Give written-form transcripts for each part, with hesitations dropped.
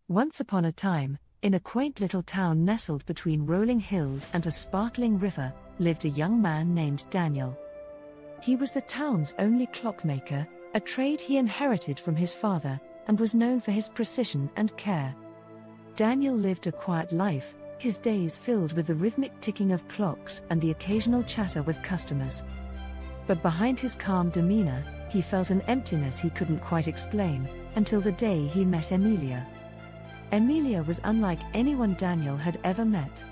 Once upon a time, in a quaint little town nestled between rolling hills and a sparkling river, lived a young man named Daniel. He was the town's only clockmaker, a trade he inherited from his father, and was known for his precision and care. Daniel lived a quiet life, his days filled with the rhythmic ticking of clocks and the occasional chatter with customers. But behind his calm demeanor, he felt an emptiness he couldn't quite explain, until the day he met Emilia. Emilia was unlike anyone Daniel had ever met.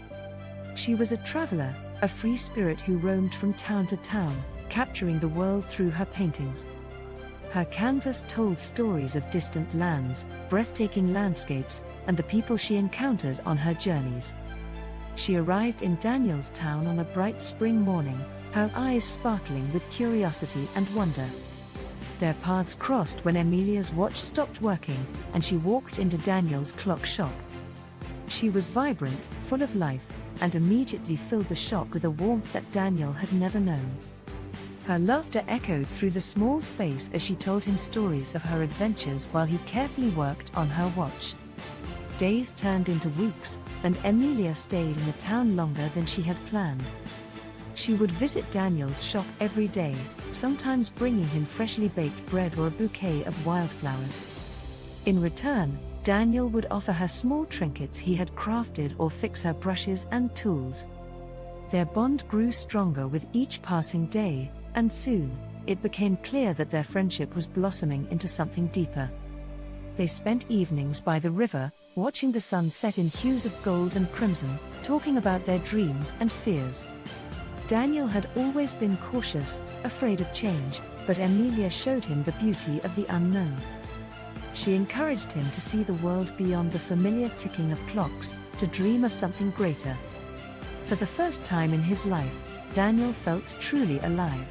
She was a traveler, a free spirit who roamed from town to town, capturing the world through her paintings. Her canvas told stories of distant lands, breathtaking landscapes, and the people she encountered on her journeys. She arrived in Daniel's town on a bright spring morning, her eyes sparkling with curiosity and wonder. Their paths crossed when Emilia's watch stopped working, and she walked into Daniel's clock shop. She was vibrant, full of life, and immediately filled the shop with a warmth that Daniel had never known. Her laughter echoed through the small space as she told him stories of her adventures while he carefully worked on her watch. Days turned into weeks, and Emilia stayed in the town longer than she had planned. She would visit Daniel's shop every day, sometimes bringing him freshly baked bread or a bouquet of wildflowers. In return, Daniel would offer her small trinkets he had crafted or fix her brushes and tools. Their bond grew stronger with each passing day, and soon, it became clear that their friendship was blossoming into something deeper. They spent evenings by the river, watching the sun set in hues of gold and crimson, talking about their dreams and fears. Daniel had always been cautious, afraid of change, but Emilia showed him the beauty of the unknown. She encouraged him to see the world beyond the familiar ticking of clocks, to dream of something greater. For the first time in his life, Daniel felt truly alive.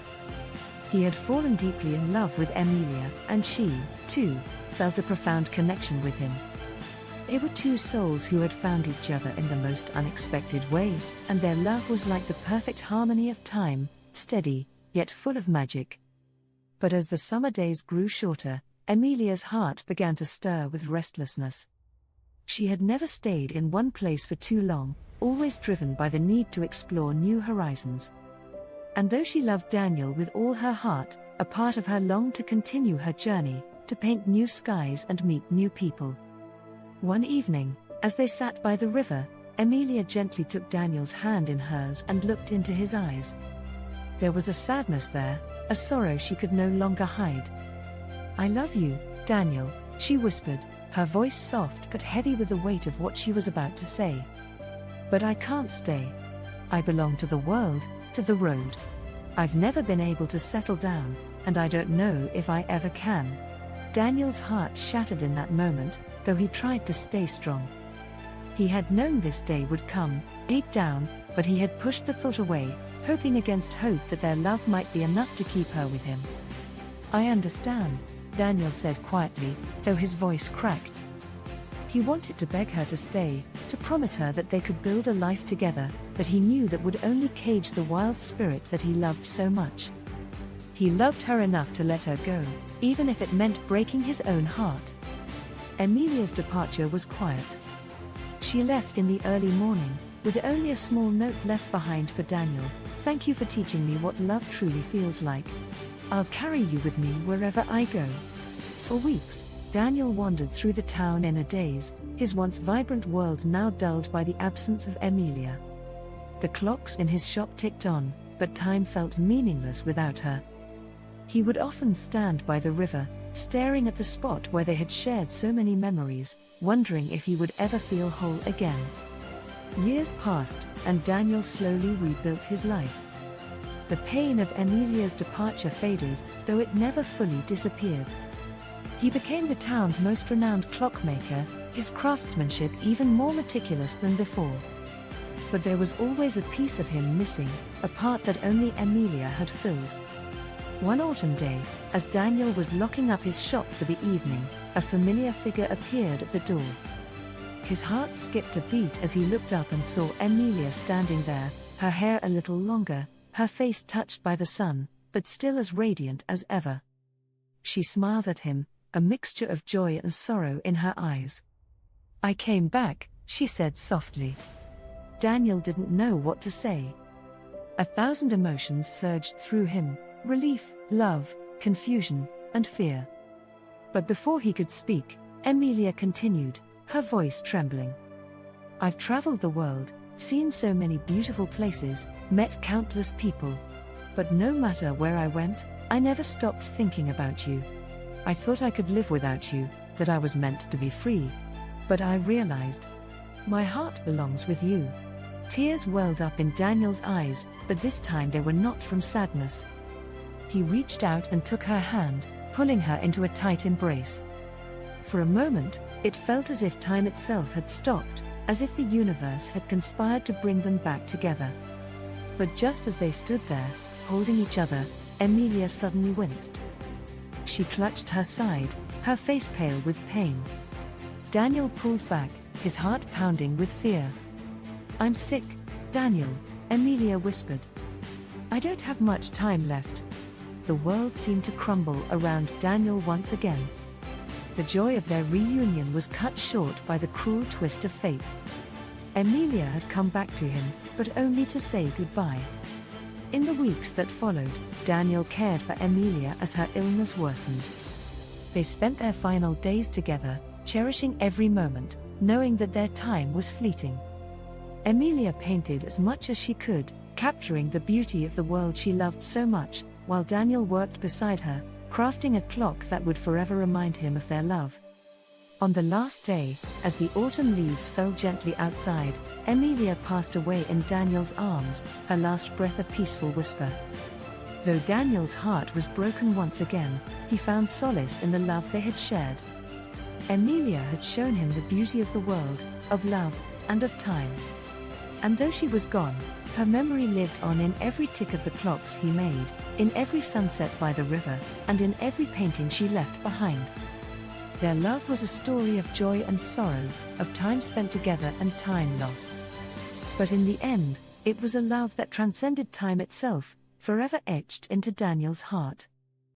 He had fallen deeply in love with Emilia, and she, too, felt a profound connection with him. They were two souls who had found each other in the most unexpected way, and their love was like the perfect harmony of time, steady, yet full of magic. But as the summer days grew shorter, Emilia's heart began to stir with restlessness. She had never stayed in one place for too long, always driven by the need to explore new horizons. And though she loved Daniel with all her heart, a part of her longed to continue her journey, to paint new skies and meet new people. One evening, as they sat by the river, Emilia gently took Daniel's hand in hers and looked into his eyes. There was a sadness there, a sorrow she could no longer hide. "I love you, Daniel," she whispered, her voice soft but heavy with the weight of what she was about to say. "But I can't stay. I belong to the world, to the road. I've never been able to settle down, and I don't know if I ever can." Daniel's heart shattered in that moment, though he tried to stay strong. He had known this day would come, deep down, but he had pushed the thought away, hoping against hope that their love might be enough to keep her with him. "I understand," Daniel said quietly, though his voice cracked. He wanted to beg her to stay, to promise her that they could build a life together, but he knew that would only cage the wild spirit that he loved so much. He loved her enough to let her go, even if it meant breaking his own heart. Emilia's departure was quiet. She left in the early morning, with only a small note left behind for Daniel. "Thank you for teaching me what love truly feels like. I'll carry you with me wherever I go." For weeks, Daniel wandered through the town in a daze, his once vibrant world now dulled by the absence of Emilia. The clocks in his shop ticked on, but time felt meaningless without her. He would often stand by the river, staring at the spot where they had shared so many memories, wondering if he would ever feel whole again. Years passed, and Daniel slowly rebuilt his life. The pain of Emilia's departure faded, though it never fully disappeared. He became the town's most renowned clockmaker, his craftsmanship even more meticulous than before. But there was always a piece of him missing, a part that only Emilia had filled. One autumn day, as Daniel was locking up his shop for the evening, a familiar figure appeared at the door. His heart skipped a beat as he looked up and saw Emilia standing there, her hair a little longer, her face touched by the sun, but still as radiant as ever. She smiled at him, a mixture of joy and sorrow in her eyes. I came back, she said softly. Daniel didn't know what to say. 1,000 emotions surged through him: relief, love, confusion, and fear. But before he could speak, Emilia continued, her voice trembling. I've traveled the world, seen so many beautiful places, met countless people. But no matter where I went, I never stopped thinking about you. I thought I could live without you, that I was meant to be free. But I realized, my heart belongs with you. Tears welled up in Daniel's eyes, but this time they were not from sadness. He reached out and took her hand, pulling her into a tight embrace. For a moment, it felt as if time itself had stopped, as if the universe had conspired to bring them back together. But just as they stood there, holding each other, Emilia suddenly winced. She clutched her side, her face pale with pain. Daniel pulled back, his heart pounding with fear. I'm sick, Daniel, Emilia whispered. I don't have much time left. The world seemed to crumble around Daniel once again. The joy of their reunion was cut short by the cruel twist of fate. Emilia had come back to him, but only to say goodbye. In the weeks that followed, Daniel cared for Emilia as her illness worsened. They spent their final days together, cherishing every moment, knowing that their time was fleeting. Emilia painted as much as she could, capturing the beauty of the world she loved so much, while Daniel worked beside her, crafting a clock that would forever remind him of their love. On the last day, as the autumn leaves fell gently outside, Emilia passed away in Daniel's arms, her last breath a peaceful whisper. Though Daniel's heart was broken once again, he found solace in the love they had shared. Emilia had shown him the beauty of the world, of love, and of time. And though she was gone, her memory lived on in every tick of the clocks he made, in every sunset by the river, and in every painting she left behind. Their love was a story of joy and sorrow, of time spent together and time lost. But in the end, it was a love that transcended time itself, forever etched into Daniel's heart.